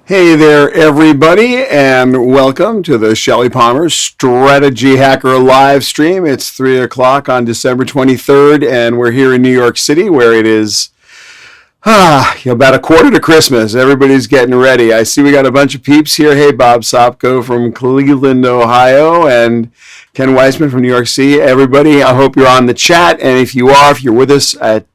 Hey there, everybody, and welcome to the Shelly Palmer Strategy Hacker live stream. It's 3 o'clock on December 23rd, and we're here in New York City where it is about a quarter to Christmas. Everybody's getting ready. I see we got a bunch of peeps here. Hey, Bob Sopko from Cleveland, Ohio, and Ken Weissman from New York City. Everybody, I hope you're on the chat, and if you're with us at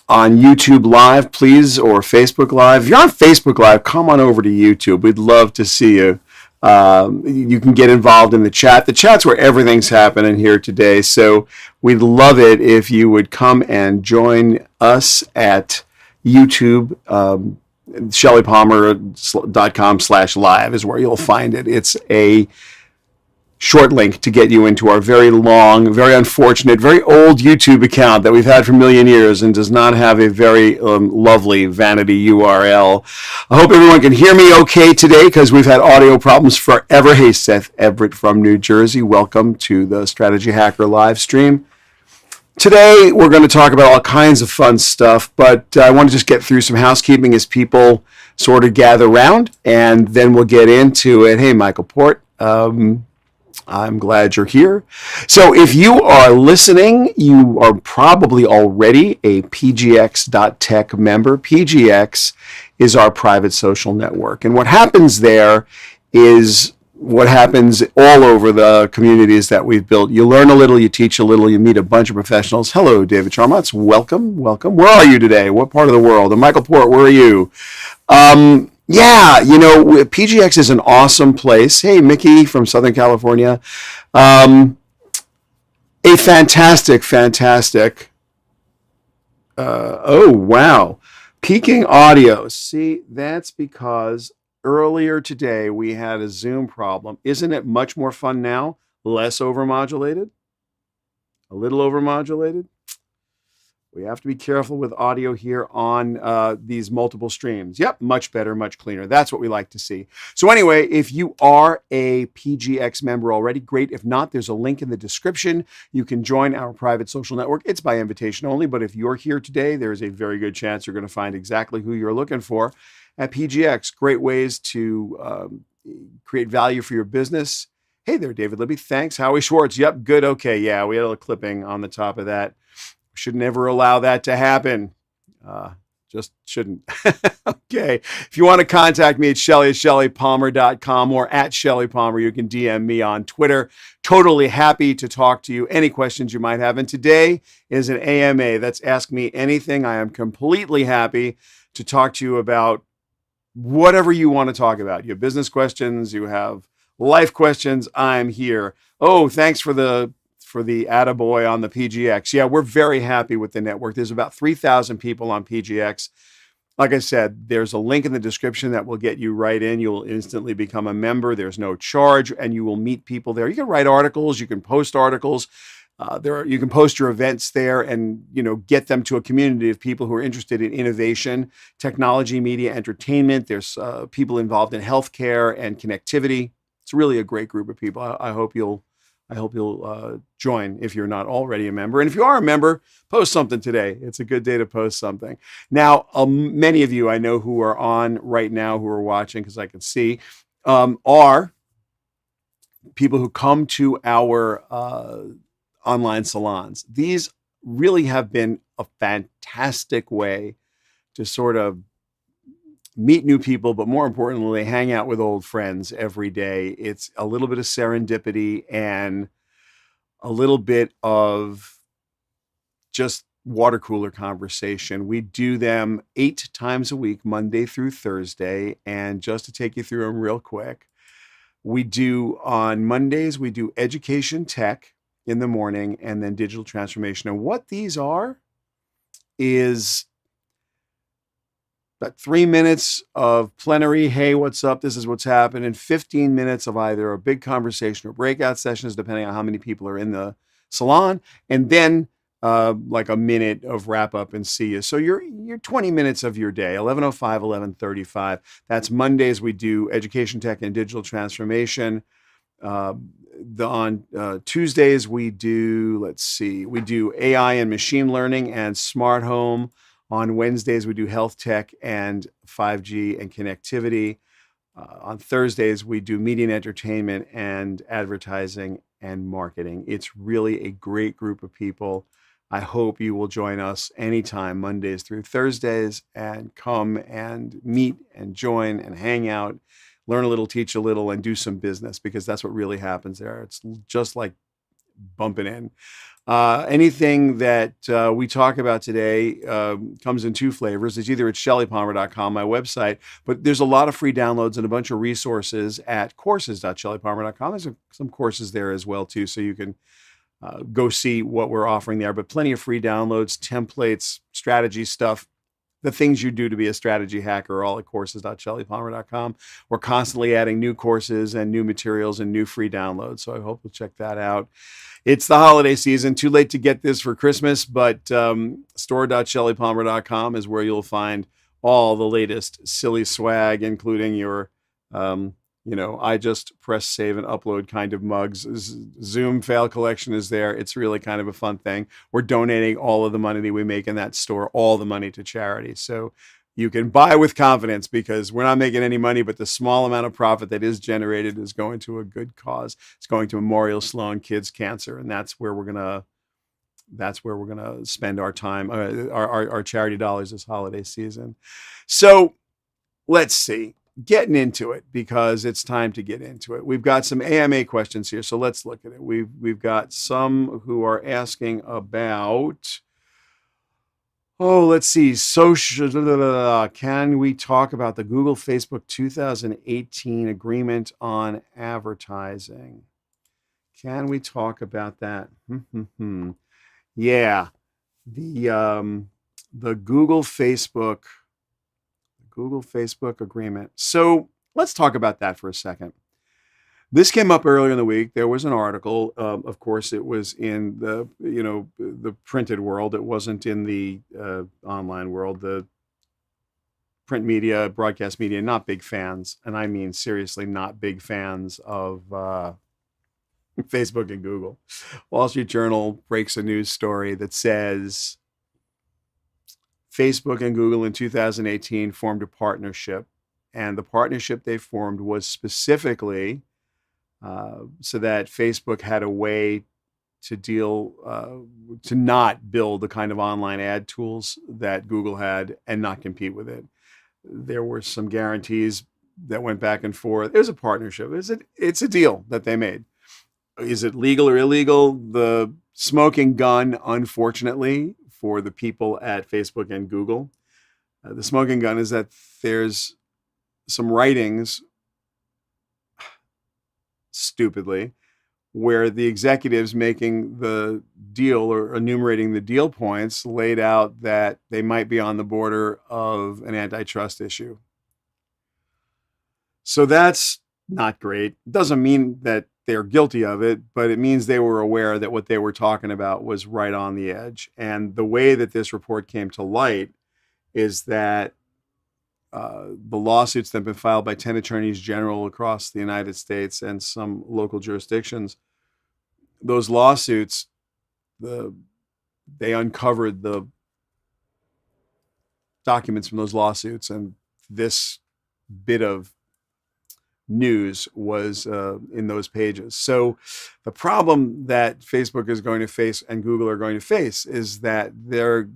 on YouTube Live, please, or Facebook Live. If you're on Facebook Live, come on over to YouTube. We'd love to see you. You can get involved in the chat. The chat's where everything's happening here today. So we'd love it if you would come and join us at YouTube. ShellyPalmer.com/live is where you'll find it. It's a short link to get you into our very long, very unfortunate, very old YouTube account that we've had for a million years and does not have a very lovely vanity URL. I hope everyone can hear me okay today because we've had audio problems forever. Hey, Seth Everett from New Jersey. Welcome to the Strategy Hacker live stream. Today, we're going to talk about all kinds of fun stuff, but I want to just get through some housekeeping as people sort of gather around, and then we'll get into it. Hey, Michael Port. I'm glad you're here. So if you are listening, you are probably already a pgx.tech member. PGX is our private social network. And what happens there is what happens all over the communities that we've built. You learn a little, you teach a little, you meet a bunch of professionals. Hello, David Charmats. Welcome. Where are you today? What part of the world? And Michael Port, where are you? PGX is an awesome place. Hey, Mickey from Southern California. A fantastic. Oh, wow. Peaking audio. See, that's because earlier today we had a Zoom problem. Isn't it much more fun now? Less overmodulated? A little overmodulated? We have to be careful with audio here on these multiple streams. Yep, much better, much cleaner. That's what we like to see. So anyway, if you are a PGX member already, great. If not, there's a link in the description. You can join our private social network. It's by invitation only, but if you're here today, there's a very good chance you're going to find exactly who you're looking for at PGX. Great ways to create value for your business. Hey there, David Libby. Thanks. Howie Schwartz. Yep, good. Okay, yeah, we had a little clipping on the top of that. Should never allow that to happen. Just shouldn't. Okay. If you want to contact me at shellypalmer.com or at Shelly Palmer, you can DM me on Twitter. Totally happy to talk to you. Any questions you might have. And today is an AMA. That's Ask Me Anything. I am completely happy to talk to you about whatever you want to talk about. You have business questions, you have life questions. I'm here. Oh, thanks for the attaboy on the PGX. Yeah, we're very happy with the network. There's about 3,000 people on PGX. Like I said, there's a link in the description that will get you right in. You'll instantly become a member. There's no charge, and you will meet people there. You can write articles. You can post articles. You can post your events there and get them to a community of people who are interested in innovation, technology, media, entertainment. There's people involved in healthcare and connectivity. It's really a great group of people. I hope you'll join if you're not already a member. And if you are a member, post something today. It's a good day to post something. Now, many of you I know who are on right now, who are watching, because I can see, are people who come to our online salons. These really have been a fantastic way to sort of meet new people, but more importantly, hang out with old friends every day. It's a little bit of serendipity and a little bit of just water cooler conversation. We do them 8 times a week, Monday through Thursday. And just to take you through them real quick, on Mondays, we do education tech in the morning and then digital transformation. And what these are is about 3 minutes of plenary, hey, what's up? This is what's happening. 15 minutes of either a big conversation or breakout sessions, depending on how many people are in the salon. And then like a minute of wrap up and see you. So you're 20 minutes of your day, 11:05, 11:35. That's Mondays. We do education tech and digital transformation. On Tuesdays, we do AI and machine learning and smart home. On Wednesdays, we do health tech and 5G and connectivity. On Thursdays, we do media and entertainment and advertising and marketing. It's really a great group of people. I hope you will join us anytime, Mondays through Thursdays, and come and meet and join and hang out, learn a little, teach a little, and do some business, because that's what really happens there. It's just like bumping in. Anything that we talk about today comes in two flavors. It's either at shellypalmer.com, my website, but there's a lot of free downloads and a bunch of resources at courses.shellypalmer.com. There's some courses there as well, too, so you can go see what we're offering there. But plenty of free downloads, templates, strategy stuff. The things you do to be a strategy hacker are all at courses.shellypalmer.com. We're constantly adding new courses and new materials and new free downloads, so I hope you'll check that out. It's the holiday season. Too late to get this for Christmas, but store.shellypalmer.com is where you'll find all the latest silly swag, including your, I just press save and upload kind of mugs. Zoom fail collection is there. It's really kind of a fun thing. We're donating all of the money that we make in that store, all the money to charity. So you can buy with confidence, because we're not making any money, but the small amount of profit that is generated is going to a good cause. It's going to Memorial Sloan Kids Cancer, and that's where we're gonna spend our time, our charity dollars this holiday season. So let's see, getting into it, because it's time to get into it. We've got some AMA questions here, so let's look at it. We've got some who are asking about. Oh, let's see. Social. Can we talk about the Google Facebook 2018 agreement on advertising? Can we talk about that? Yeah, the Google Facebook agreement. So let's talk about that for a second. This came up earlier in the week. There was an article. Of course, it was in the printed world. It wasn't in the online world. The print media, broadcast media, not big fans, and I mean seriously, not big fans of Facebook and Google. Wall Street Journal breaks a news story that says Facebook and Google in 2018 formed a partnership, and the partnership they formed was specifically so that Facebook had a way to to not build the kind of online ad tools that Google had and not compete with it. There were some guarantees that went back and forth. It was a partnership. It's a deal that they made. Is it legal or illegal? The smoking gun, unfortunately, for the people at Facebook and Google, the smoking gun is that there's some writings, stupidly, where the executives making the deal or enumerating the deal points laid out that they might be on the border of an antitrust issue. So that's not great. Doesn't mean that they're guilty of it, but it means they were aware that what they were talking about was right on the edge. And the way that this report came to light is that the lawsuits that have been filed by 10 attorneys general across the United States and some local jurisdictions, those lawsuits, they uncovered the documents from those lawsuits, and this bit of news was in those pages. So the problem that Facebook is going to face and Google are going to face is that they're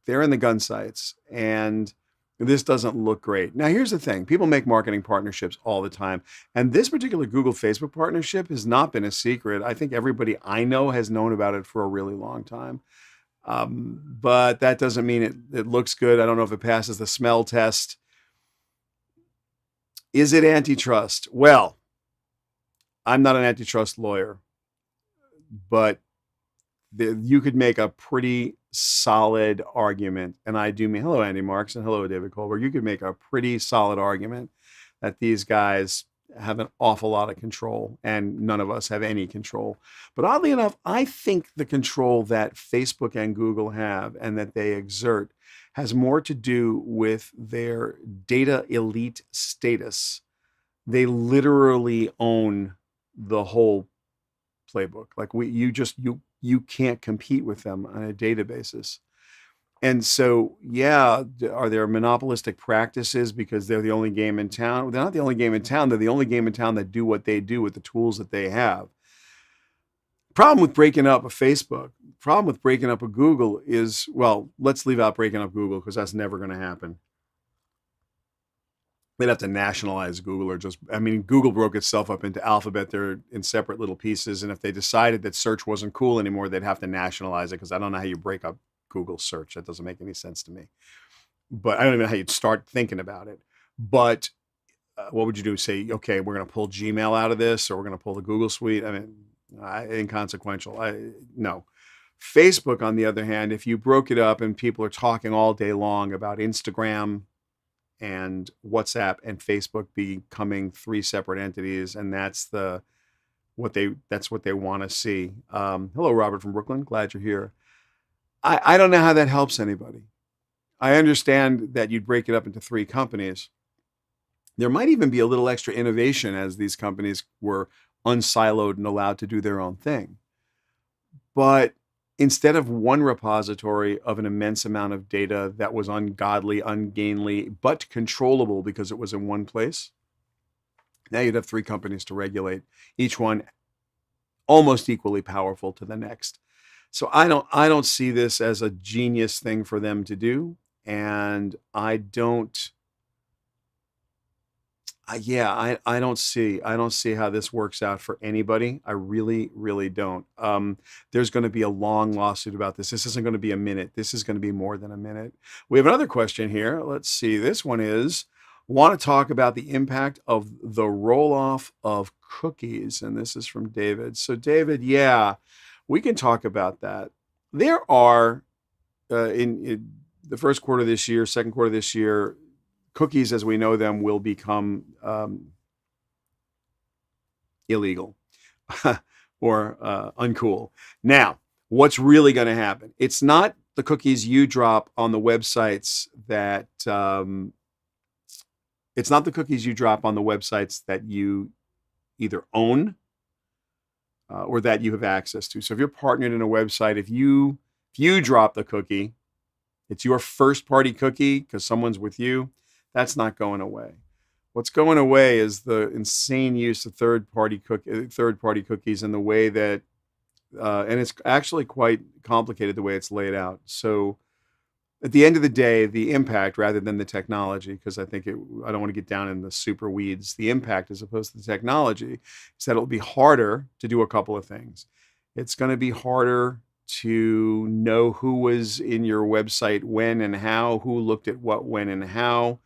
in the gun sights, and this doesn't look great. Now, here's the thing. People make marketing partnerships all the time. And this particular Google-Facebook partnership has not been a secret. I think everybody I know has known about it for a really long time. But that doesn't mean it looks good. I don't know if it passes the smell test. Is it antitrust? Well, I'm not an antitrust lawyer, but you could make a pretty solid argument, and I do mean, hello, Andy Marks, and hello, David Colbert. You could make a pretty solid argument that these guys have an awful lot of control, and none of us have any control. But oddly enough, I think the control that Facebook and Google have and that they exert has more to do with their data elite status. They literally own the whole playbook. Like you can't compete with them on a data basis. And so, yeah, are there monopolistic practices because they're the only game in town? They're not the only game in town. They're the only game in town that do what they do with the tools that they have. Problem with breaking up a Facebook, problem with breaking up a Google is, well, let's leave out breaking up Google because that's never going to happen. They'd have to nationalize Google or just, I mean, Google broke itself up into Alphabet. They're in separate little pieces. And if they decided that search wasn't cool anymore, they'd have to nationalize it because I don't know how you break up Google search. That doesn't make any sense to me. But I don't even know how you'd start thinking about it. But what would you do? Say, okay, we're going to pull Gmail out of this, or we're going to pull the Google Suite. I mean, inconsequential. No. Facebook, on the other hand, if you broke it up and people are talking all day long about Instagram and WhatsApp and Facebook becoming three separate entities, and that's what they want to see. Hello, Robert from Brooklyn. Glad you're here. I don't know how that helps anybody. I understand that you'd break it up into three companies. There might even be a little extra innovation as these companies were unsiloed and allowed to do their own thing. But instead of one repository of an immense amount of data that was ungodly, ungainly, but controllable because it was in one place, now you'd have three companies to regulate, each one almost equally powerful to the next. So I don't see this as a genius thing for them to do, and I don't see how this works out for anybody. I really, really don't. There's going to be a long lawsuit about this. This isn't going to be a minute. This is going to be more than a minute. We have another question here. Let's see. This one is, want to talk about the impact of the roll-off of cookies. And this is from David. So David, yeah, we can talk about that. There are, in the first quarter of this year, second quarter of this year, cookies as we know them will become illegal or uncool. Now, what's really going to happen? It's not the cookies you drop on the websites that it's not the cookies you drop on the websites that you either own or that you have access to. So if you're partnered in a website, if you drop the cookie, it's your first party cookie because someone's with you. That's not going away. What's going away is the insane use of third-party cookies in the way that, and it's actually quite complicated the way it's laid out. So, at the end of the day, the impact rather than the technology, because I don't want to get down in the super weeds. The impact, as opposed to the technology, is that it'll be harder to do a couple of things. It's going to be harder to know who was in your website when and how, who looked at what, when, and how.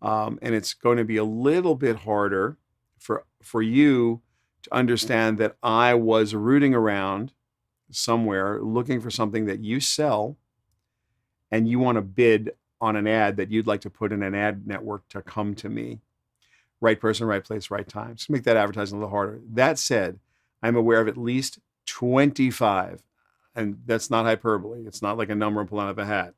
And it's going to be a little bit harder for you to understand that I was rooting around somewhere looking for something that you sell and you want to bid on an ad that you'd like to put in an ad network to come to me. Right person, right place, right time. So make that advertising a little harder. That said, I'm aware of at least 25, and that's not hyperbole. It's not like a number I'm pulling out of a hat.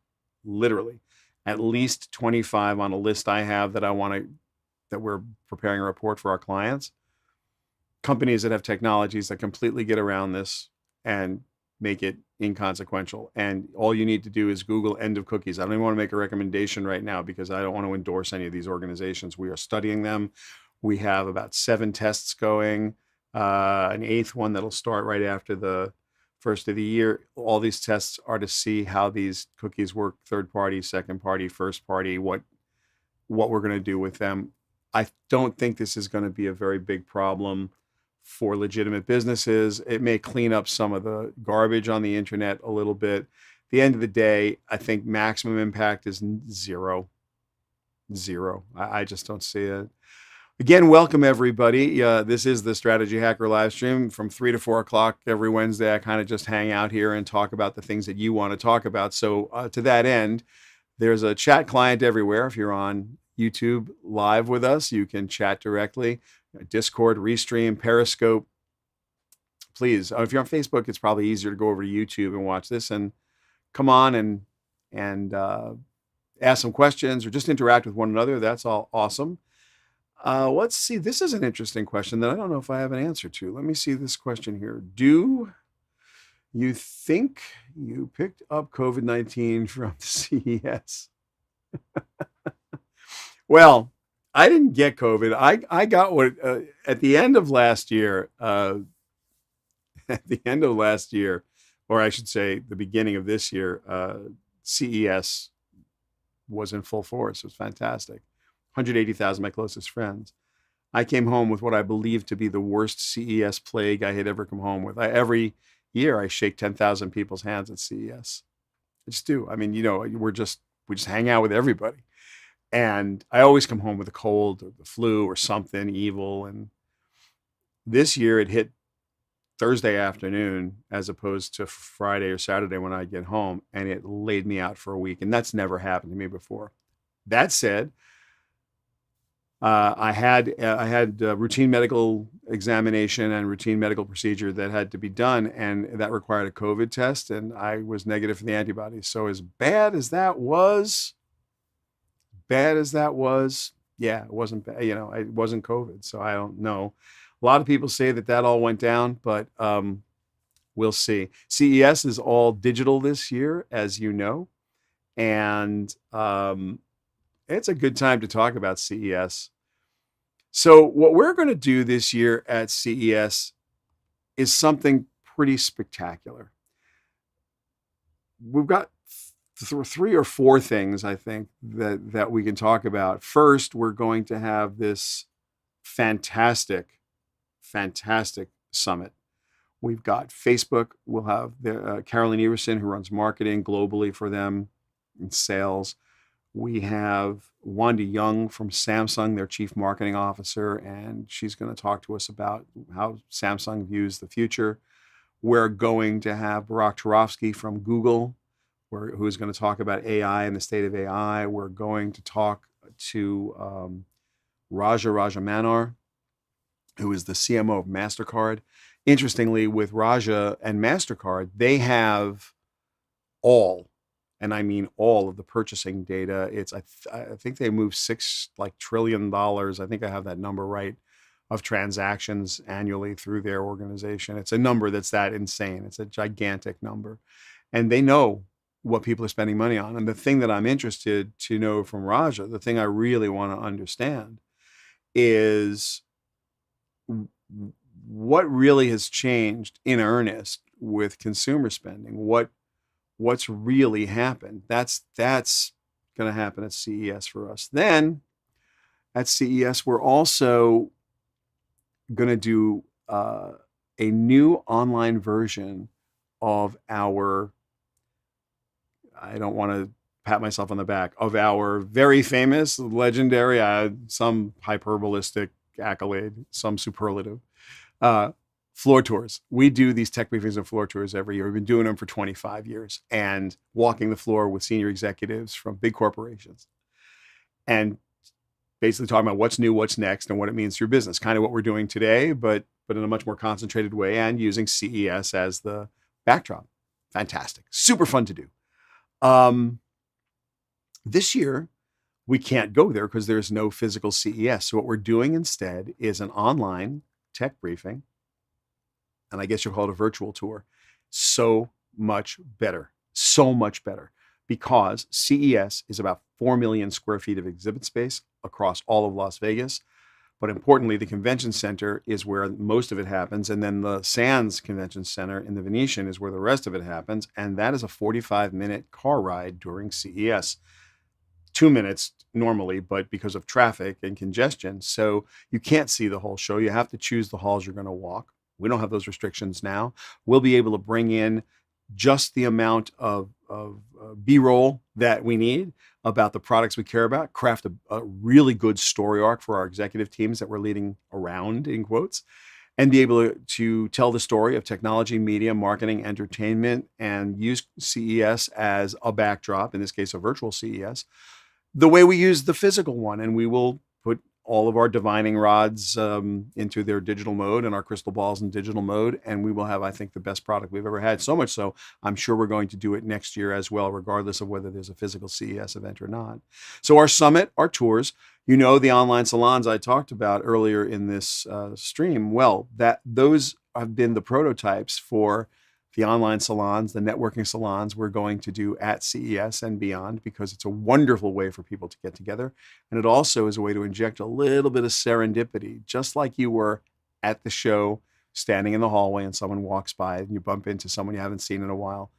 Literally. At least 25 on a list I have that we're preparing a report for our clients. Companies that have technologies that completely get around this and make it inconsequential. And all you need to do is Google end of cookies. I don't even want to make a recommendation right now because I don't want to endorse any of these organizations. We are studying them. We have about 7 tests going, an 8th one that'll start right after the first of the year. All these tests are to see how these cookies work, third party, second party, first party, what we're going to do with them. I don't think this is going to be a very big problem for legitimate businesses. It may clean up some of the garbage on the internet a little bit. At the end of the day, I think maximum impact is zero. I just don't see it. Again, welcome everybody. This is the Strategy Hacker live stream from 3 to 4 o'clock every Wednesday. I kind of just hang out here and talk about the things that you want to talk about. So to that end, there's a chat client everywhere. If you're on YouTube live with us, you can chat directly. Discord, Restream, Periscope. Please, if you're on Facebook, it's probably easier to go over to YouTube and watch this and come on and ask some questions or just interact with one another. That's all awesome. Let's see. This is an interesting question that I don't know if I have an answer to. Let me see this question here. You think you picked up COVID-19 from CES? Well, I didn't get COVID. I got what at the end of last year. At the end of last year, or I should say, the beginning of this year, CES was in full force. It was fantastic. 180,000 of my closest friends. I came home with what I believe to be the worst CES plague I had ever come home with. Every year I shake 10,000 people's hands at CES. I just do. I mean, we just hang out with everybody. And I always come home with a cold or the flu or something evil. And this year it hit Thursday afternoon as opposed to Friday or Saturday when I get home, and it laid me out for a week. And that's never happened to me before. That said, I had routine medical examination and routine medical procedure that had to be done, and that required a COVID test, and I was negative for the antibodies. So as bad as that was, yeah, it wasn't bad. It wasn't COVID, so I don't know. A lot of people say that all went down, but we'll see. CES is all digital this year, as you know, and it's a good time to talk about CES. So what we're going to do this year at CES is something pretty spectacular. We've got three or four things, I think, that we can talk about. First, we're going to have this fantastic summit. We've got Facebook. We'll have Caroline Everson, who runs marketing globally for them and sales. We have Wanda Young from Samsung, their chief marketing officer, and she's going to talk to us about how Samsung views the future. We're going to have Barak Turovsky from Google, who's going to talk about AI and the state of AI. We're going to talk to Raja Manor, who is the CMO of MasterCard. Interestingly, with Raja and MasterCard, they have all, and I mean all, of the purchasing data. I think they move $6 trillion. I think I have that number right, of transactions annually through their organization. It's a number that's that insane. It's a gigantic number, and they know what people are spending money on. And the thing that I'm interested to know from Raja, the thing I really want to understand, is what really has changed in earnest with consumer spending. What's really happened? That's going to happen at CES for us. Then at CES, we're also going to do a new online version of our, I don't want to pat myself on the back, of our very famous, legendary, some hyperbolistic accolade, some superlative, floor tours. We do these tech briefings and floor tours every year. We've been doing them for 25 years and walking the floor with senior executives from big corporations and basically talking about what's new, what's next, and what it means for your business. Kind of what we're doing today, but in a much more concentrated way, and using CES as the backdrop. Fantastic. Super fun to do. This year, we can't go there because there's no physical CES. So what we're doing instead is an online tech briefing, and I guess you'll call it a virtual tour. So much better, because CES is about 4 million square feet of exhibit space across all of Las Vegas. But importantly, the convention center is where most of it happens. And then the Sands Convention Center in the Venetian is where the rest of it happens. And that is a 45-minute car ride during CES. 2 minutes normally, but because of traffic and congestion. So you can't see the whole show. You have to choose the halls you're going to walk. We don't have those restrictions now. We'll be able to bring in just the amount of B-roll that we need about the products we care about, craft a really good story arc for our executive teams that we're leading around, in quotes, and be able to tell the story of technology, media, marketing, entertainment, and use CES as a backdrop, in this case, a virtual CES, the way we use the physical one. And we will put all of our divining rods into their digital mode and our crystal balls in digital mode. And we will have, I think, the best product we've ever had. So much so, I'm sure we're going to do it next year as well, regardless of whether there's a physical CES event or not. So our summit, our tours, the online salons I talked about earlier in this stream, well, those have been the prototypes for the online salons, the networking salons we're going to do at CES and beyond, because it's a wonderful way for people to get together. And it also is a way to inject a little bit of serendipity, just like you were at the show, standing in the hallway and someone walks by and you bump into someone you haven't seen in a while.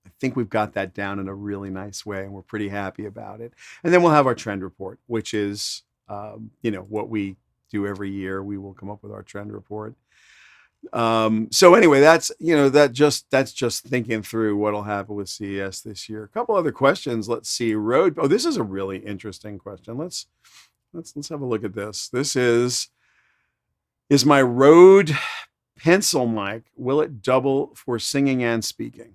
I think we've got that down in a really nice way, and we're pretty happy about it. And then we'll have our trend report, which is, what we do every year. We will come up with our trend report. So anyway, that's just thinking through what'll happen with CES this year. A couple other questions. Let's see. Oh, this is a really interesting question. Let's have a look at this. This is my Rode pencil mic, will it double for singing and speaking?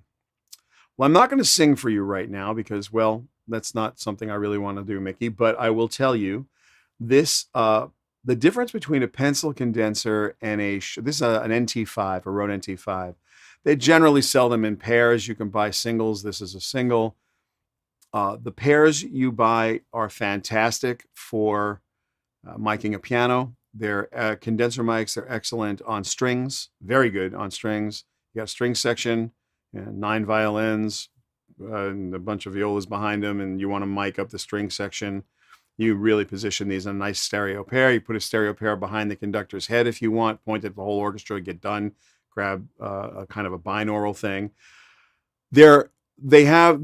Well, I'm not going to sing for you right now because, well, that's not something I really want to do, Mickey, but I will tell you this, the difference between a pencil condenser and this is an NT5, a Rode NT5. They generally sell them in pairs. You can buy singles. This is a single. The pairs you buy are fantastic for miking a piano. They're condenser mics. They're excellent on strings, very good on strings. You got a string section, 9 violins, and a bunch of violas behind them, and you want to mic up the string section. You really position these in a nice stereo pair. You put a stereo pair behind the conductor's head if you want, point at the whole orchestra, get done, grab a kind of a binaural thing. They have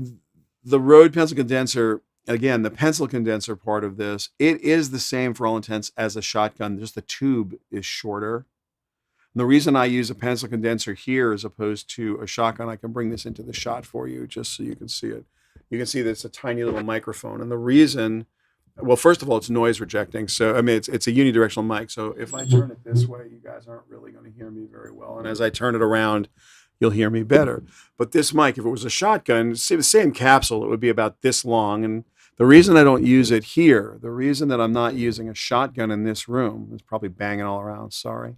the Rode pencil condenser. Again, the pencil condenser part of this, it is the same for all intents as a shotgun, just the tube is shorter. And the reason I use a pencil condenser here as opposed to a shotgun, I can bring this into the shot for you just so you can see it. You can see that it's a tiny little microphone. And the reason, well, first of all, it's noise rejecting. So, I mean, it's a unidirectional mic. So if I turn it this way, you guys aren't really going to hear me very well. And as I turn it around, you'll hear me better. But this mic, if it was a shotgun, see the same capsule, it would be about this long. And the reason I don't use it here, the reason that I'm not using a shotgun in this room, it's probably banging all around, sorry,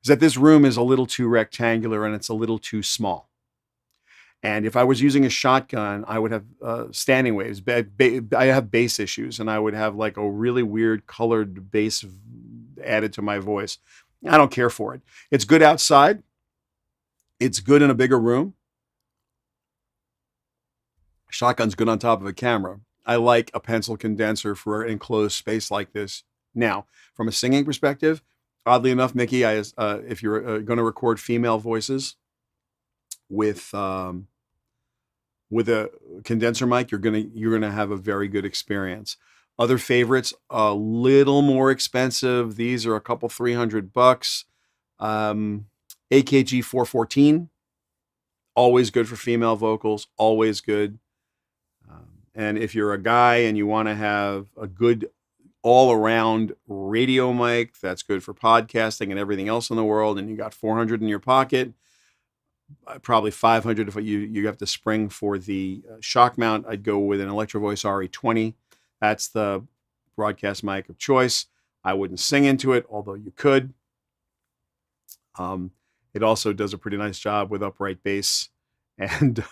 is that this room is a little too rectangular and it's a little too small. And if I was using a shotgun, I would have standing waves. I have bass issues, and I would have like a really weird colored bass added to my voice. I don't care for it. It's good outside. It's good in a bigger room. Shotgun's good on top of a camera. I like a pencil condenser for an enclosed space like this. Now, from a singing perspective, oddly enough, Mickey, if you're going to record female voices with a condenser mic, you're gonna have a very good experience. Other favorites, a little more expensive. These are a couple $300. AKG 414, always good for female vocals, always good. And if you're a guy and you want to have a good all-around radio mic that's good for podcasting and everything else in the world, and you got 400 in your pocket, probably 500 if you have the spring for the shock mount, I'd go with an Electro Voice RE20. That's the broadcast mic of choice. I wouldn't sing into it, although you could. It also does a pretty nice job with upright bass and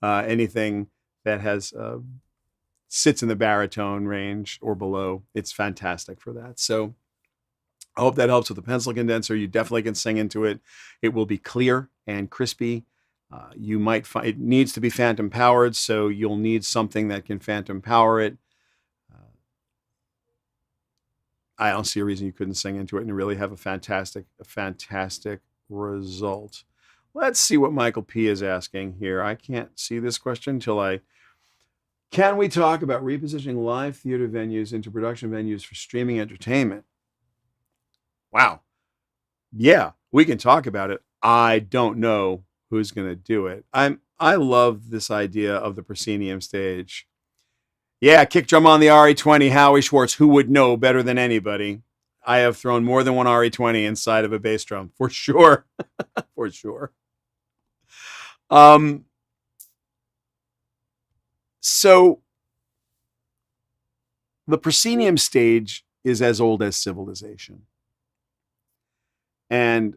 anything that has sits in the baritone range or below. It's fantastic for that. So I hope that helps with the pencil condenser. You definitely can sing into it. It will be clear and crispy. You might find it needs to be phantom powered, so you'll need something that can phantom power it. I don't see a reason you couldn't sing into it and really have a fantastic result. Let's see what Michael P is asking here. I can't see this question until can we talk about repositioning live theater venues into production venues for streaming entertainment? Wow. Yeah, we can talk about it. I don't know who's going to do it. I love this idea of the proscenium stage. Yeah, kick drum on the RE20, Howie Schwartz. Who would know better than anybody? I have thrown more than one RE20 inside of a bass drum, for sure. For sure. So the proscenium stage is as old as civilization. And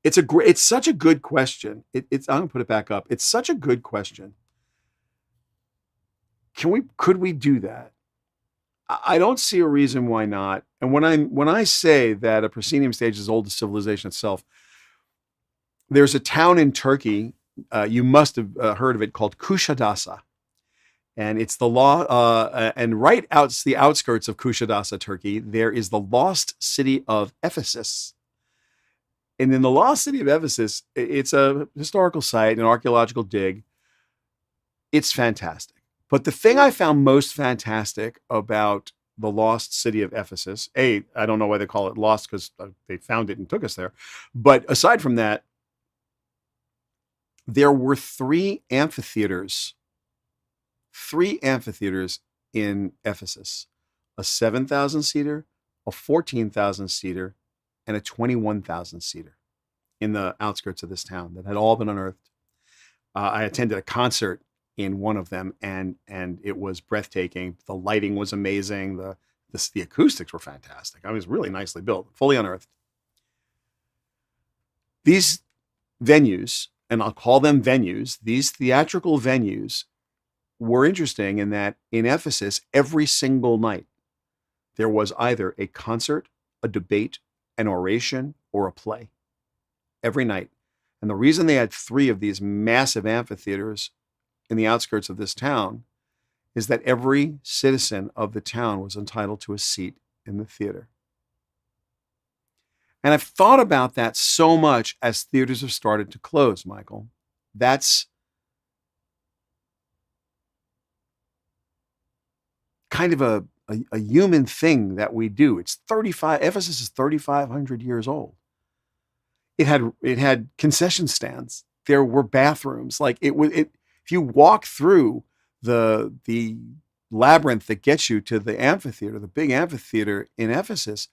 it's such a good question. I'm gonna put it back up. It's such a good question. Could we do that? I don't see a reason why not. And when I say that a proscenium stage is as old as civilization itself, there's a town in Turkey. You must have heard of it, called Kuşadası. And it's the law, and right out the outskirts of Kuşadası, Turkey, there is the lost city of Ephesus. And in the lost city of Ephesus, it's a historical site, an archaeological dig. It's fantastic. But the thing I found most fantastic about the lost city of Ephesus, I don't know why they call it lost, because they found it and took us there. But aside from that, there were three amphitheaters in Ephesus: a 7,000 seater, a 14,000 seater, and a 21,000 seater in the outskirts of this town that had all been unearthed. I attended a concert in one of them, and it was breathtaking. The lighting was amazing. The acoustics were fantastic. I mean, it was really nicely built, fully unearthed. These venues, and I'll call them venues, these theatrical venues were interesting in that in Ephesus, every single night, there was either a concert, a debate, an oration, or a play. Every night. And the reason they had three of these massive amphitheaters in the outskirts of this town is that every citizen of the town was entitled to a seat in the theater. And I've thought about that so much as theaters have started to close, Michael. That's kind of a human thing that we do. Ephesus is 3,500 years old. It had concession stands. There were bathrooms. If you walk through the labyrinth that gets you to the amphitheater, the big amphitheater in Ephesus,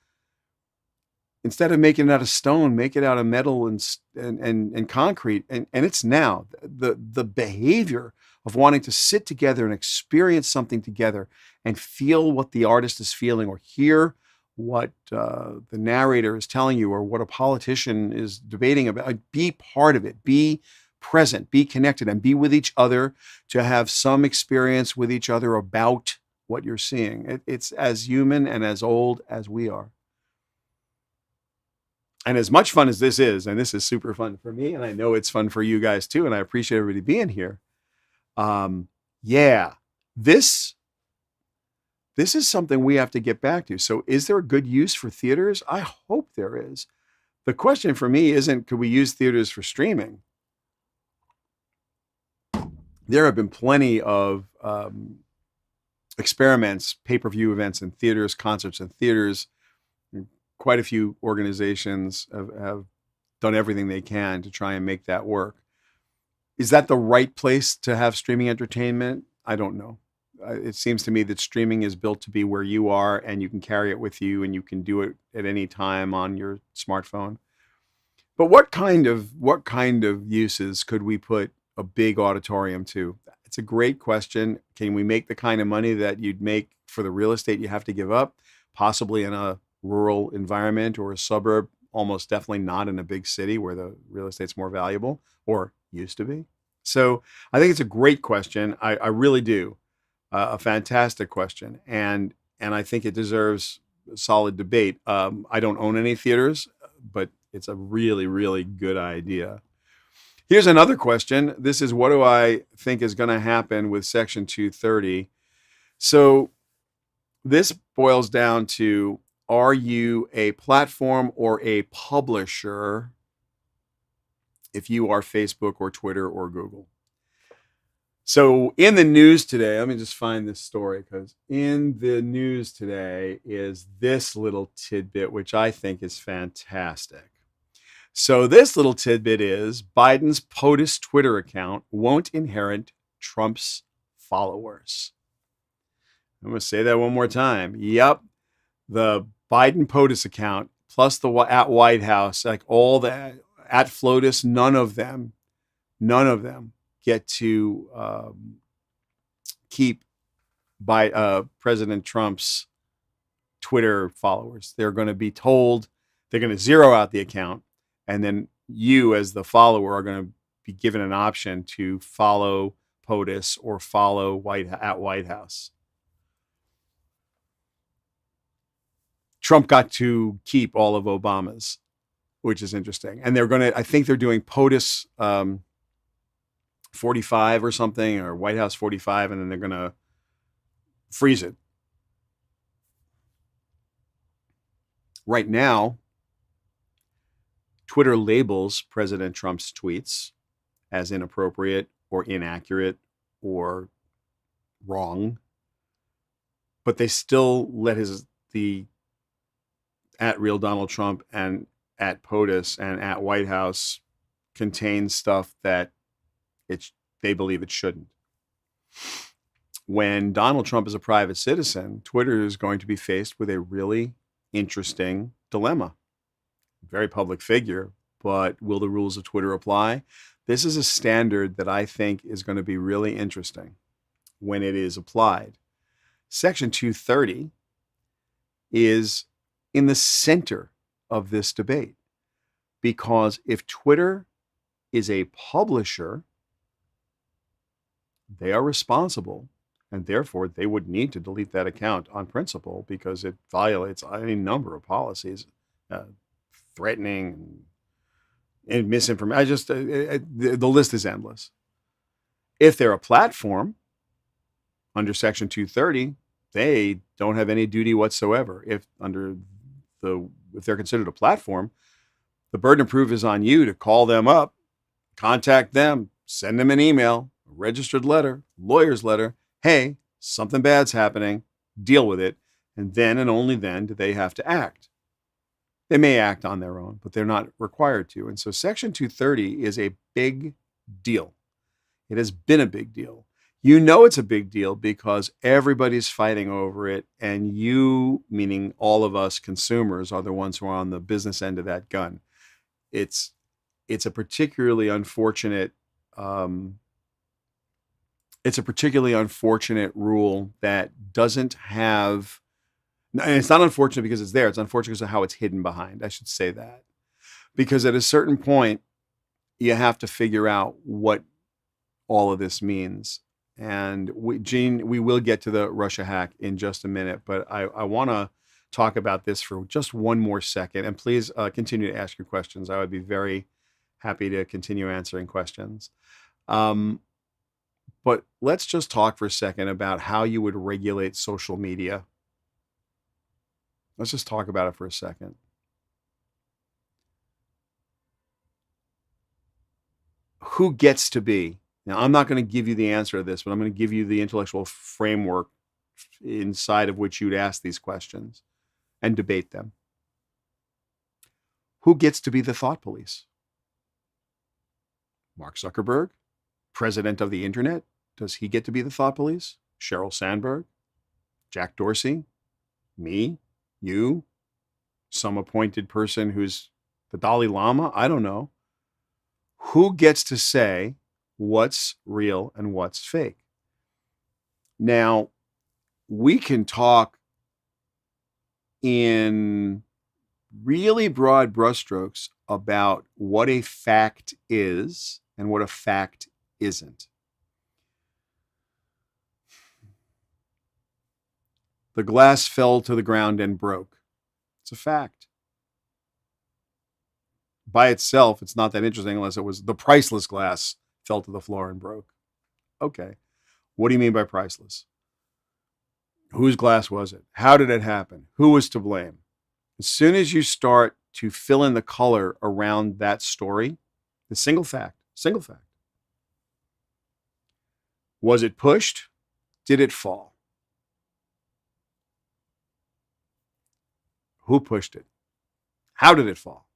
instead of making it out of stone, make it out of metal and concrete. And it's now the behavior of wanting to sit together and experience something together and feel what the artist is feeling, or hear what the narrator is telling you, or what a politician is debating about. Be part of it. Be present. Be connected, and be with each other to have some experience with each other about what you're seeing. It's as human and as old as we are. And as much fun as this is, and this is super fun for me, and I know it's fun for you guys too, and I appreciate everybody being here. This is something we have to get back to. So is there a good use for theaters? I hope there is. The question for me isn't, could we use theaters for streaming? There have been plenty of experiments, pay-per-view events in theaters, concerts in theaters. Quite a few organizations have done everything they can to try and make that work. Is that the right place to have streaming entertainment? I don't know. It seems to me that streaming is built to be where you are, and you can carry it with you, and you can do it at any time on your smartphone. But what kind of uses could we put a big auditorium to? It's a great question. Can we make the kind of money that you'd make for the real estate you have to give up, possibly in a rural environment or a suburb? Almost definitely not in a big city where the real estate's more valuable, or used to be. So I think it's a great question. I really do. A fantastic question. And I think it deserves solid debate. I don't own any theaters, but it's a really, really good idea. Here's another question. This is, what do I think is going to happen with Section 230? So this boils down to, are you a platform or a publisher if you are Facebook or Twitter or Google? So in the news today, let me just find this story, because in the news today is this little tidbit, which I think is fantastic. So this little tidbit is, Biden's POTUS Twitter account won't inherit Trump's followers. I'm going to say that one more time. Yep. The Biden POTUS account plus the at White House, like all the at FLOTUS, none of them get to keep President Trump's Twitter followers. They're going to be told, they're going to zero out the account, and then you as the follower are going to be given an option to follow POTUS or follow at White House. Trump got to keep all of Obama's, which is interesting. And I think they're doing POTUS 45 or something, or White House 45, and then they're going to freeze it. Right now, Twitter labels President Trump's tweets as inappropriate or inaccurate or wrong, but they still let the at Real Donald Trump and at POTUS and at White House contain stuff that they believe it shouldn't. When Donald Trump is a private citizen, Twitter is going to be faced with a really interesting dilemma. Very public figure, but will the rules of Twitter apply? This is a standard that I think is going to be really interesting when it is applied. Section 230 is in the center of this debate, because if Twitter is a publisher, they are responsible, and therefore they would need to delete that account on principle because it violates any number of policies, threatening and misinformation. The list is endless. If they're a platform under Section 230, they don't have any duty whatsoever. If they're considered a platform, the burden of proof is on you to call them up, contact them, send them an email, a registered letter, lawyer's letter. Hey, something bad's happening. Deal with it. And then and only then do they have to act. They may act on their own, but they're not required to. And so Section 230 is a big deal. It has been a big deal. You know it's a big deal because everybody's fighting over it, and you, meaning all of us consumers, are the ones who are on the business end of that gun. It's a particularly unfortunate rule that doesn't have, and it's not unfortunate because it's there. It's unfortunate because of how it's hidden behind. I should say that. Because at a certain point, you have to figure out what all of this means. And Gene, we will get to the Russia hack in just a minute, but I want to talk about this for just one more second. And please continue to ask your questions. I would be very happy to continue answering questions. But let's just talk for a second about how you would regulate social media. Let's just talk about it for a second. Who gets to be? Now, I'm not going to give you the answer to this, but I'm going to give you the intellectual framework inside of which you'd ask these questions and debate them. Who gets to be the thought police? Mark Zuckerberg, president of the internet, does he get to be the thought police? Sheryl Sandberg, Jack Dorsey, me, you, some appointed person who's the Dalai Lama? I don't know. Who gets to say what's real and what's fake? Now, we can talk in really broad brushstrokes about what a fact is and what a fact isn't. The glass fell to the ground and broke. It's a fact. By itself, it's not that interesting unless it was the priceless glass fell to the floor and broke. Okay. What do you mean by priceless? Whose glass was it? How did it happen? Who was to blame? As soon as you start to fill in the color around that story, the single fact. Was it pushed? Did it fall? Who pushed it? How did it fall?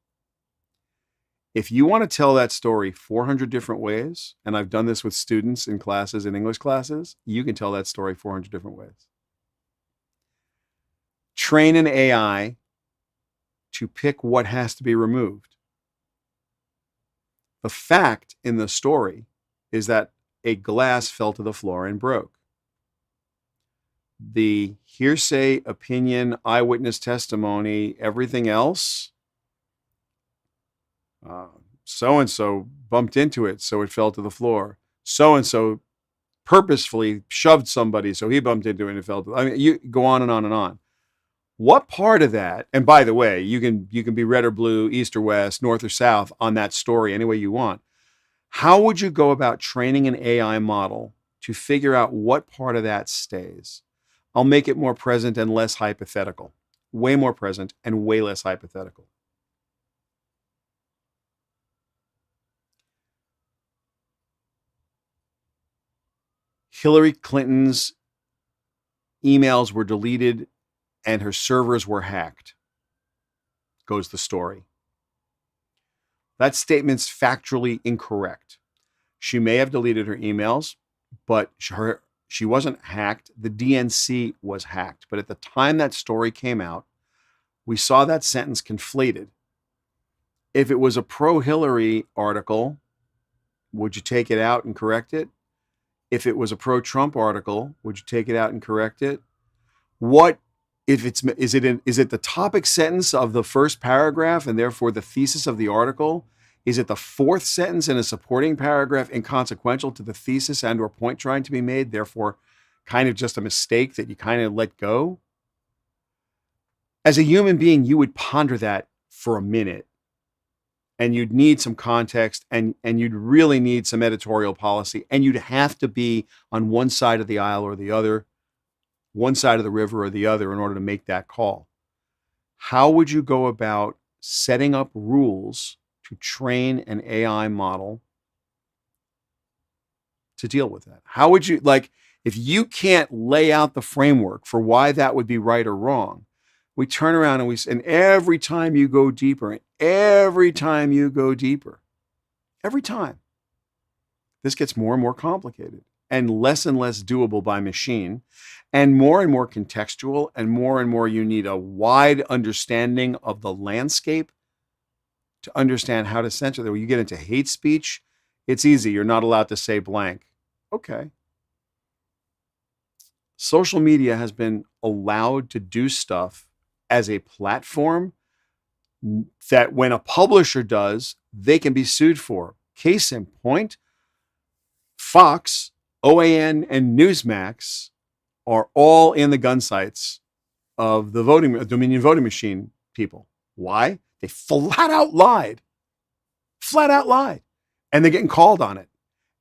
If you want to tell that story 400 different ways, and I've done this with students in classes, in English classes, you can tell that story 400 different ways. Train an AI to pick what has to be removed. The fact in the story is that a glass fell to the floor and broke. The hearsay, opinion, eyewitness testimony, everything else, so-and-so bumped into it, so it fell to the floor. So-and-so purposefully shoved somebody, so he bumped into it and it fell to the floor. I mean, you go on and on and on. What part of that, and by the way, you can be red or blue, east or west, north or south on that story any way you want. How would you go about training an AI model to figure out what part of that stays? I'll make it more present and less hypothetical. Way more present and way less hypothetical. Hillary Clinton's emails were deleted and her servers were hacked, goes the story. That statement's factually incorrect. She may have deleted her emails, but she wasn't hacked. The DNC was hacked. But at the time that story came out, we saw that sentence conflated. If it was a pro-Hillary article, would you take it out and correct it? If it was a pro-Trump article, would you take it out and correct it? What if is it the topic sentence of the first paragraph and therefore the thesis of the article? Is it the fourth sentence in a supporting paragraph inconsequential to the thesis and or point trying to be made, therefore kind of just a mistake that you kind of let go? As a human being, you would ponder that for a minute. And you'd need some context and you'd really need some editorial policy. And you'd have to be on one side of the aisle or the other, one side of the river or the other in order to make that call. How would you go about setting up rules to train an AI model to deal with that? How would you, like, if you can't lay out the framework for why that would be right or wrong, we turn around and every time you go deeper, and every time you go deeper, every time, this gets more and more complicated and less doable by machine and more contextual and more you need a wide understanding of the landscape to understand how to censor that. When you get into hate speech, it's easy. You're not allowed to say blank. Okay. Social media has been allowed to do stuff as a platform that when a publisher does, they can be sued for. Case in point, Fox, OAN, and Newsmax are all in the gun sights of the Dominion voting machine people. Why? They flat out lied. And they're getting called on it.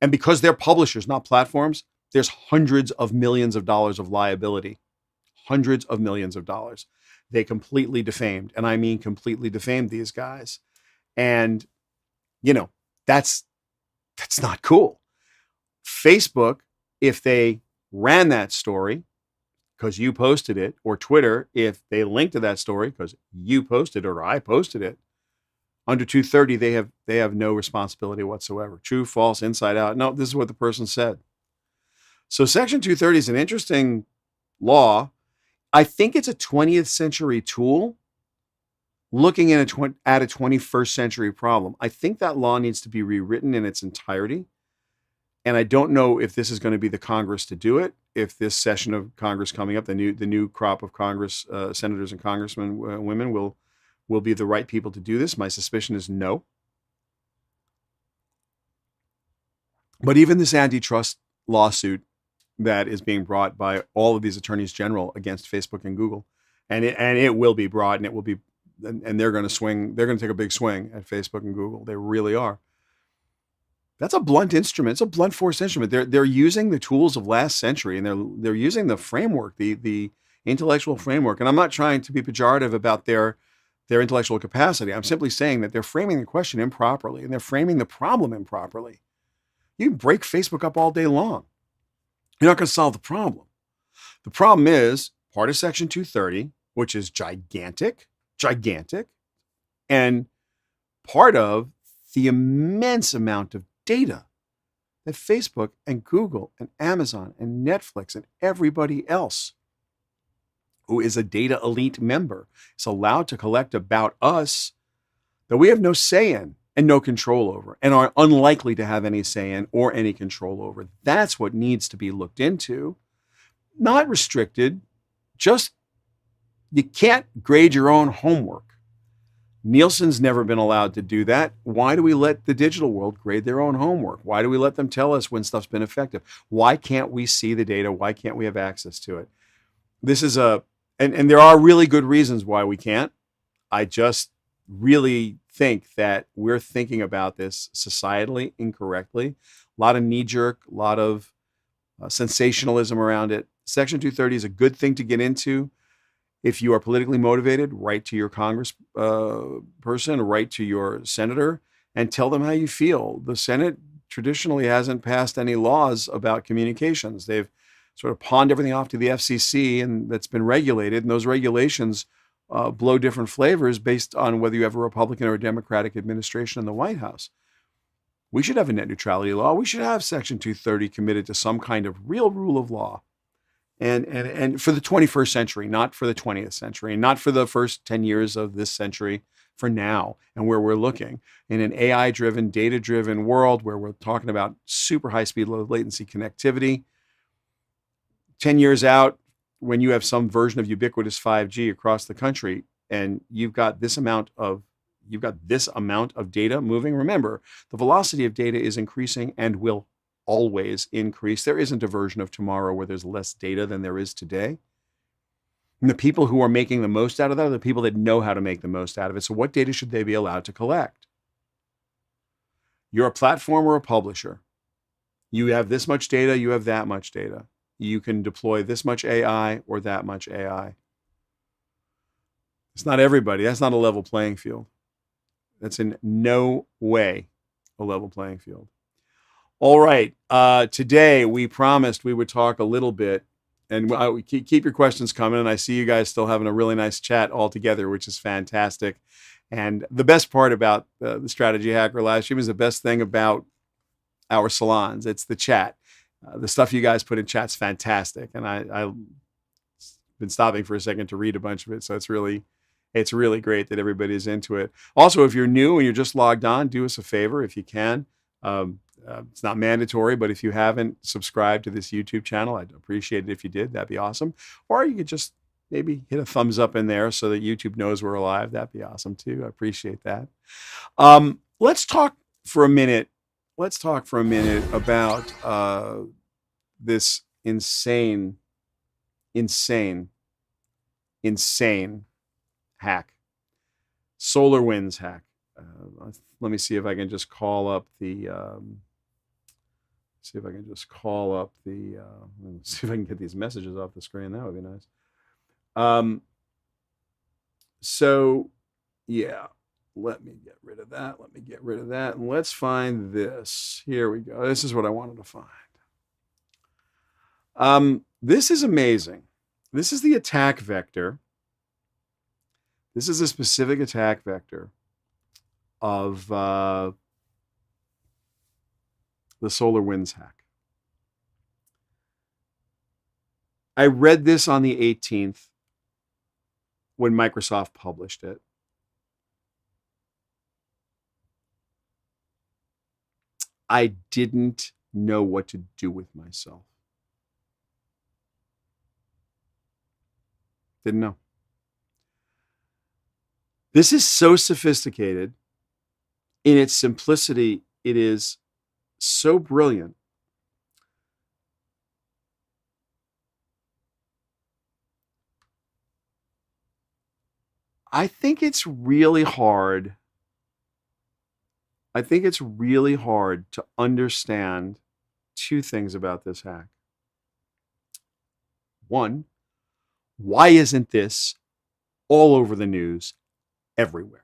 And because they're publishers, not platforms, there's hundreds of millions of dollars of liability. Hundreds of millions of dollars. They completely defamed, and I mean completely defamed these guys. And, that's not cool. Facebook, if they ran that story because you posted it, or Twitter, if they linked to that story because you posted it or I posted it, under 230, they have no responsibility whatsoever. True, false, inside out. No, this is what the person said. So Section 230 is an interesting law. I think it's a 20th century tool looking at a 21st century problem. I think that law needs to be rewritten in its entirety. And I don't know if this is going to be the Congress to do it, if this session of Congress coming up, the new crop of Congress, senators and congressmen, women will be the right people to do this. My suspicion is no. But even this antitrust lawsuit that is being brought by all of these attorneys general against Facebook and Google, and it will be brought, and it will be, and they're going to swing. They're going to take a big swing at Facebook and Google. They really are. That's a blunt instrument. It's a blunt force instrument. They're using the tools of last century, and they're using the framework, the intellectual framework. And I'm not trying to be pejorative about their intellectual capacity. I'm simply saying that they're framing the question improperly, and they're framing the problem improperly. You can break Facebook up all day long. You're not going to solve the problem. The problem is part of Section 230, which is gigantic, and part of the immense amount of data that Facebook and Google and Amazon and Netflix and everybody else who is a data elite member is allowed to collect about us that we have no say in and no control over, and are unlikely to have any say in or any control over. That's what needs to be looked into. Not restricted, just you can't grade your own homework. Nielsen's never been allowed to do that. Why do we let the digital world grade their own homework? Why do we let them tell us when stuff's been effective? Why can't we see the data? Why can't we have access to it? This is a And there are really good reasons why we can't. I just really think that we're thinking about this societally incorrectly. A lot of knee jerk, a lot of sensationalism around it. Section 230 is a good thing to get into. If you are politically motivated, write to your Congress person, write to your senator, and tell them how you feel. The Senate traditionally hasn't passed any laws about communications. They've sort of pawned everything off to the FCC, and that's been regulated. And those regulations blow different flavors based on whether you have a Republican or a Democratic administration in the White House. We should have a net neutrality law. We should have Section 230 committed to some kind of real rule of law. And for the 21st century, not for the 20th century, and not for the first 10 years of this century, for now and where we're looking in an AI-driven, data-driven world where we're talking about super high-speed, low-latency connectivity. 10 years out, when you have some version of ubiquitous 5G across the country, and you've got this amount of data moving. Remember, the velocity of data is increasing and will always increase. There isn't a version of tomorrow where there's less data than there is today. And the people who are making the most out of that are the people that know how to make the most out of it. So what data should they be allowed to collect? You're a platform or a publisher. You have this much data, you have that much data. You can deploy this much AI or that much AI. It's not everybody. That's not a level playing field. That's in no way a level playing field. All right. Today, we promised we would talk a little bit, and keep your questions coming. And I see you guys still having a really nice chat all together, which is fantastic. And the best part about the Strategy Hacker live stream is the best thing about our salons. It's the chat. The stuff you guys put in chat's fantastic. And I've been stopping for a second to read a bunch of it. So it's really great that everybody's into it. Also, if you're new and you're just logged on, do us a favor if you can. It's not mandatory, but if you haven't subscribed to this YouTube channel, I'd appreciate it if you did. That'd be awesome. Or you could just maybe hit a thumbs up in there so that YouTube knows we're alive. That'd be awesome too. I appreciate that. Let's talk for a minute. About this insane hack, Solarwinds hack. Let me see if I can just call up the. See if I can get these messages off the screen. That would be nice. So yeah, let me get rid of that. And let's find this. Here we go. This is what I wanted to find. This is amazing. This is the attack vector. This is a specific attack vector of the Solarwinds hack. I read this on the 18th when Microsoft published it. I didn't know what to do with myself. Didn't know. This is so sophisticated. In its simplicity, it is so brilliant. I think it's really hard. To understand two things about this hack. One, why isn't this all over the news everywhere?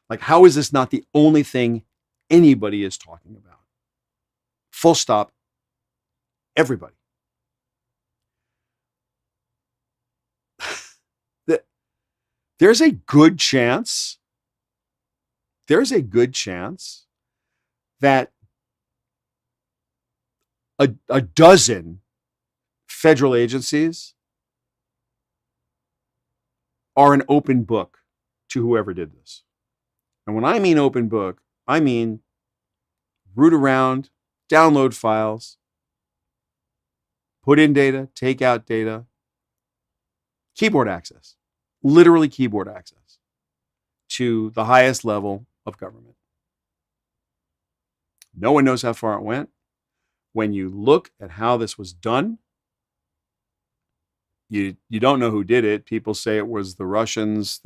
Like, how is this not the only thing anybody is talking about? Full stop. Everybody. There's a good chance that a dozen federal agencies are an open book to whoever did this. And when I mean open book, I mean root around, download files, put in data, take out data, keyboard access, literally keyboard access to the highest level of government. No one knows how far it went. When you look at how this was done, You don't know who did it. People say it was the Russians.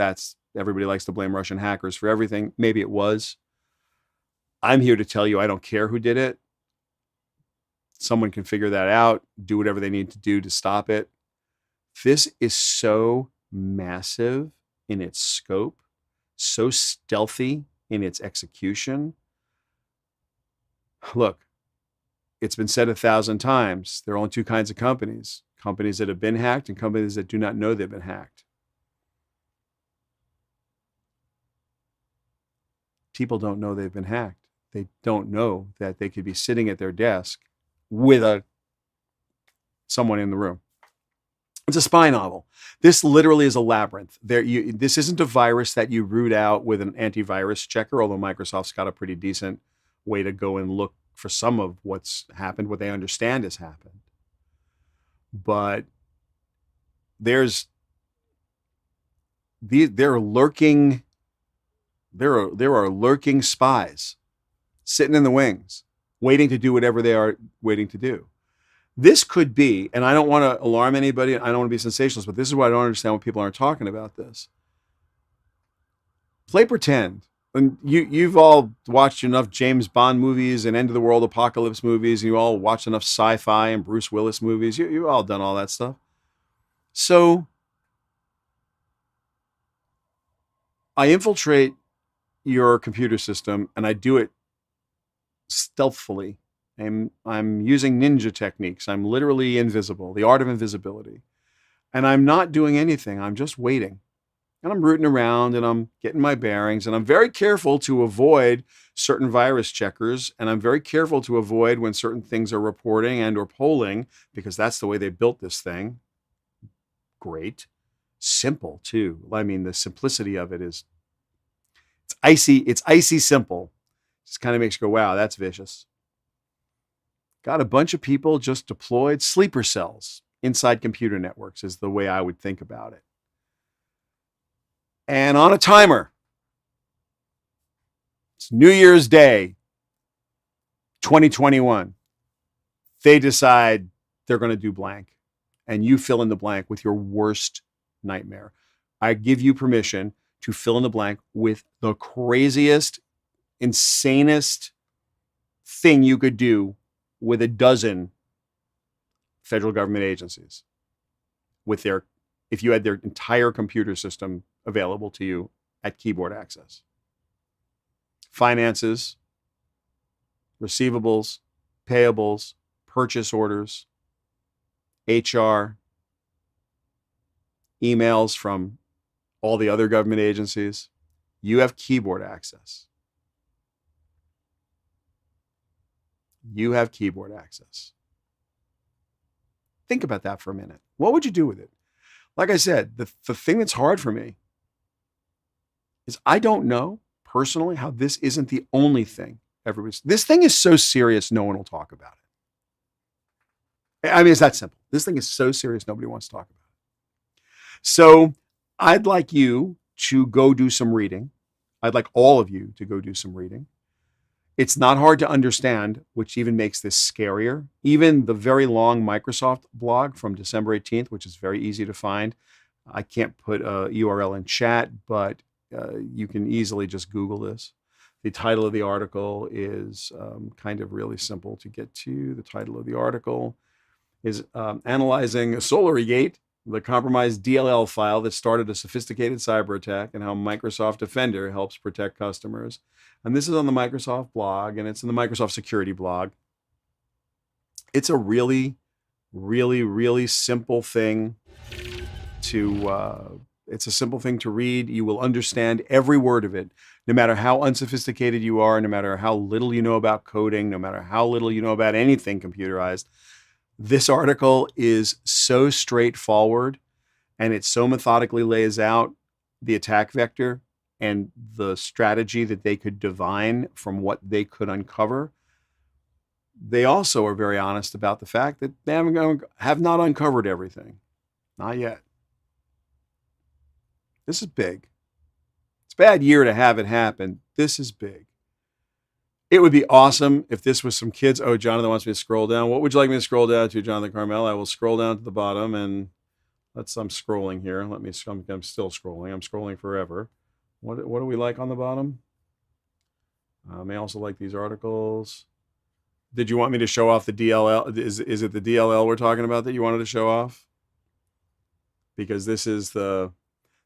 Everybody likes to blame Russian hackers for everything. Maybe it was. I'm here to tell you I don't care who did it. Someone can figure that out, do whatever they need to do to stop it. This is so massive in its scope, so stealthy in its execution. Look, it's been said 1,000 times. There are only two kinds of companies: companies that have been hacked and companies that do not know they've been hacked. People don't know they've been hacked. They don't know that they could be sitting at their desk with someone in the room. It's a spy novel. This literally is a labyrinth. This isn't a virus that you root out with an antivirus checker, although Microsoft's got a pretty decent way to go and look for some of what's happened, what they understand has happened. But there are lurking spies sitting in the wings, waiting to do whatever they are waiting to do. This could be, and I don't want to alarm anybody, I don't want to be sensationalist, but this is why I don't understand when people aren't talking about this. Play pretend. And you've all watched enough James Bond movies and end of the world apocalypse movies, and you all watched enough sci-fi and Bruce Willis movies. You've all done all that stuff. So I infiltrate your computer system, and I do it stealthily. I'm using ninja techniques. I'm literally invisible, the art of invisibility. And I'm not doing anything. I'm just waiting. And I'm rooting around and I'm getting my bearings. And I'm very careful to avoid certain virus checkers. And I'm very careful to avoid when certain things are reporting and or polling, because that's the way they built this thing. Great. Simple, too. I mean, the simplicity of it is, it's icy simple. Just kind of makes you go, wow, that's vicious. Got a bunch of people just deployed sleeper cells inside computer networks is the way I would think about it. And on a timer, it's New Year's Day, 2021. They decide they're going to do blank, and you fill in the blank with your worst nightmare. I give you permission to fill in the blank with the craziest, insanest thing you could do with a dozen federal government agencies, if you had their entire computer system available to you at keyboard access. Finances, receivables, payables, purchase orders, HR, emails from all the other government agencies. You have keyboard access. You have keyboard access. Think about that for a minute. What would you do with it? Like I said, the thing that's hard for me is I don't know personally how this isn't the only thing this thing is so serious, no one will talk about it. I mean, it's that simple. This thing is so serious, nobody wants to talk about it. So I'd like you to go do some reading. I'd like all of you to go do some reading. It's not hard to understand, which even makes this scarier. Even the very long Microsoft blog from December 18th, which is very easy to find. I can't put a URL in chat, but you can easily just Google this. The title of the article is kind of really simple to get to. The title of the article is Analyzing SolarWinds, the compromised DLL file that started a sophisticated cyber attack, and how Microsoft Defender helps protect customers. And this is on the Microsoft blog, and it's in the Microsoft security blog. It's a really, really, really simple thing it's a simple thing to read. You will understand every word of it, no matter how unsophisticated you are, no matter how little you know about coding, no matter how little you know about anything computerized. This article is so straightforward, and it so methodically lays out the attack vector and the strategy that they could divine from what they could uncover. They also are very honest about the fact that they have not uncovered everything. Not yet. This is big. It's a bad year to have it happen. This is big. It would be awesome if this was some kids. Oh, Jonathan wants me to scroll down. What would you like me to scroll down to, Jonathan Carmel? I will scroll down to the bottom, and I'm scrolling here. I'm still scrolling. I'm scrolling forever. What do we like on the bottom? May also like these articles. Did you want me to show off the DLL? Is it the DLL we're talking about that you wanted to show off? Because this is the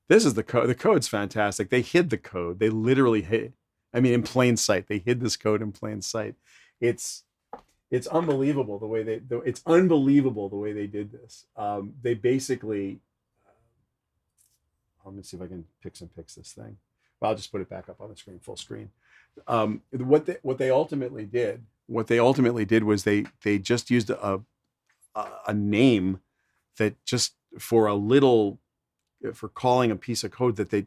code. The code's fantastic. They hid the code. They literally hid. I mean, in plain sight. They hid this code in plain sight. It's unbelievable the way they did this. They basically. Let me see if I can pix this thing. Well, I'll just put it back up on the screen, full screen. What they ultimately did was they just used a name that just for calling a piece of code that they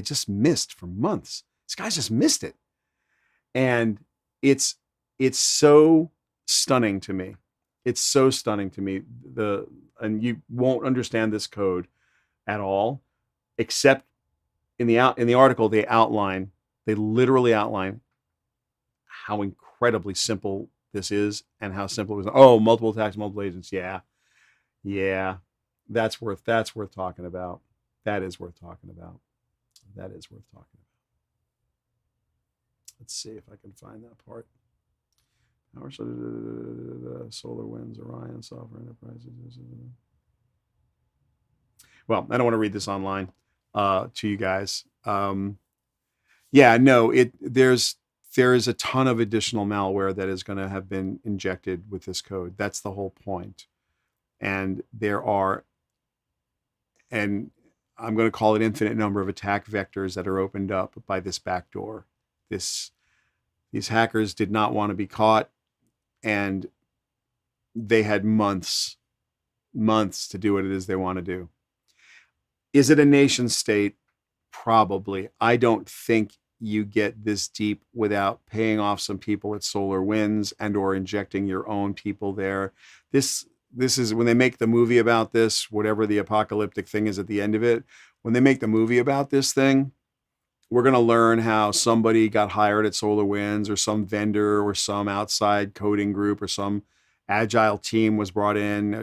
just missed for months. This guy's just missed it, and it's so stunning to me. It's so stunning to me. And you won't understand this code at all, except in the article they literally outline how incredibly simple this is and how simple it was. Oh, multiple attacks, multiple agents. Yeah. That's worth talking about. That is worth talking about. Let's see if I can find that part. Solarwinds, Orion, Software Enterprises. Well, I don't want to read this online to you guys. There is a ton of additional malware that is going to have been injected with this code. That's the whole point. And I'm going to call it infinite number of attack vectors that are opened up by this backdoor. These hackers did not want to be caught, and they had months to do what it is they want to do. Is it a nation state? Probably. I don't think you get this deep without paying off some people at Solarwinds and or injecting your own people there. This is when they make the movie about this, whatever the apocalyptic thing is at the end of it. When they make the movie about this thing, we're going to learn how somebody got hired at Solarwinds, or some vendor or some outside coding group or some agile team was brought in,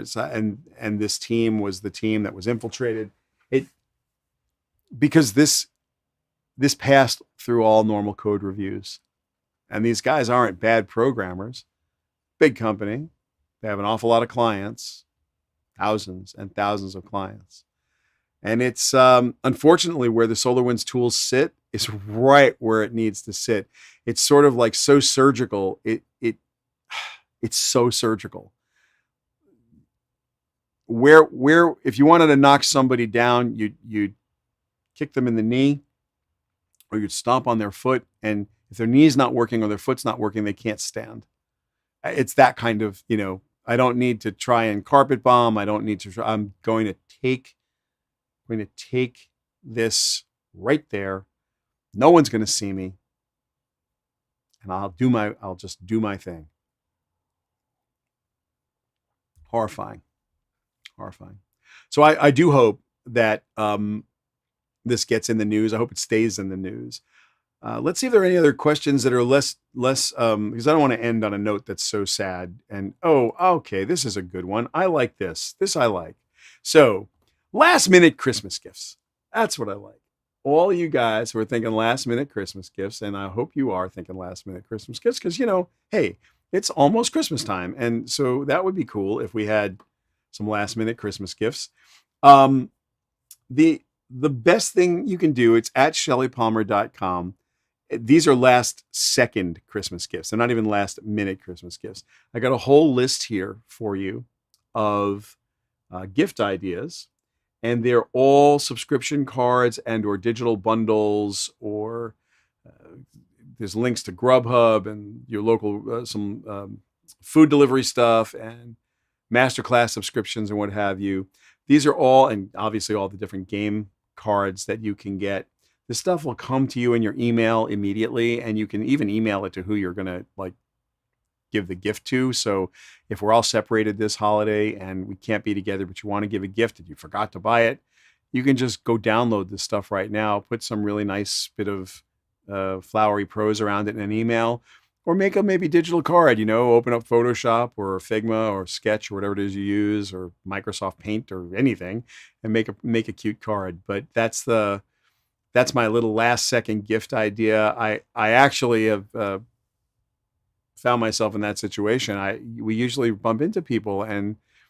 and this team was the team that was infiltrated. Because this passed through all normal code reviews, and these guys aren't bad programmers. Big company, they have an awful lot of clients, thousands and thousands of clients, and it's unfortunately where the Solarwinds tools sit is right where it needs to sit. It's sort of like so surgical. It's so surgical. Where if you wanted to knock somebody down, you'd kick them in the knee, or you'd stomp on their foot, and if their knee's not working or their foot's not working, they can't stand. It's that kind of, I don't need to try and carpet bomb. I don't need to try. I'm going to take this right there. No one's going to see me, and I'll just do my thing. Horrifying. So I do hope that this gets in the news. I hope it stays in the news. Let's see if there are any other questions that are less because I don't want to end on a note that's so sad. And okay, this is a good one. I like this. This I like. So, last minute Christmas gifts. That's what I like. All you guys who are thinking last minute Christmas gifts, and I hope you are thinking last minute Christmas gifts, because hey, it's almost Christmas time, and so that would be cool if we had some last minute Christmas gifts. The best thing you can do, it's at shellypalmer.com. These are last second Christmas gifts. They're not even last minute Christmas gifts. I got a whole list here for you of gift ideas, and they're all subscription cards and or digital bundles, or there's links to Grubhub and your local some food delivery stuff and masterclass subscriptions and what have you. These are all, and obviously all the different game cards that you can get. This stuff will come to you in your email immediately, and you can even email it to who you're going to give the gift to. So if we're all separated this holiday and we can't be together, but you want to give a gift and you forgot to buy it, you can just go download this stuff right now, put some really nice bit of flowery prose around it in an email, Or make a maybe digital card, open up Photoshop or Figma or Sketch or whatever it is you use, or Microsoft Paint or anything, and make a cute card. But that's my little last second gift idea. I actually have found myself in that situation. We usually bump into people and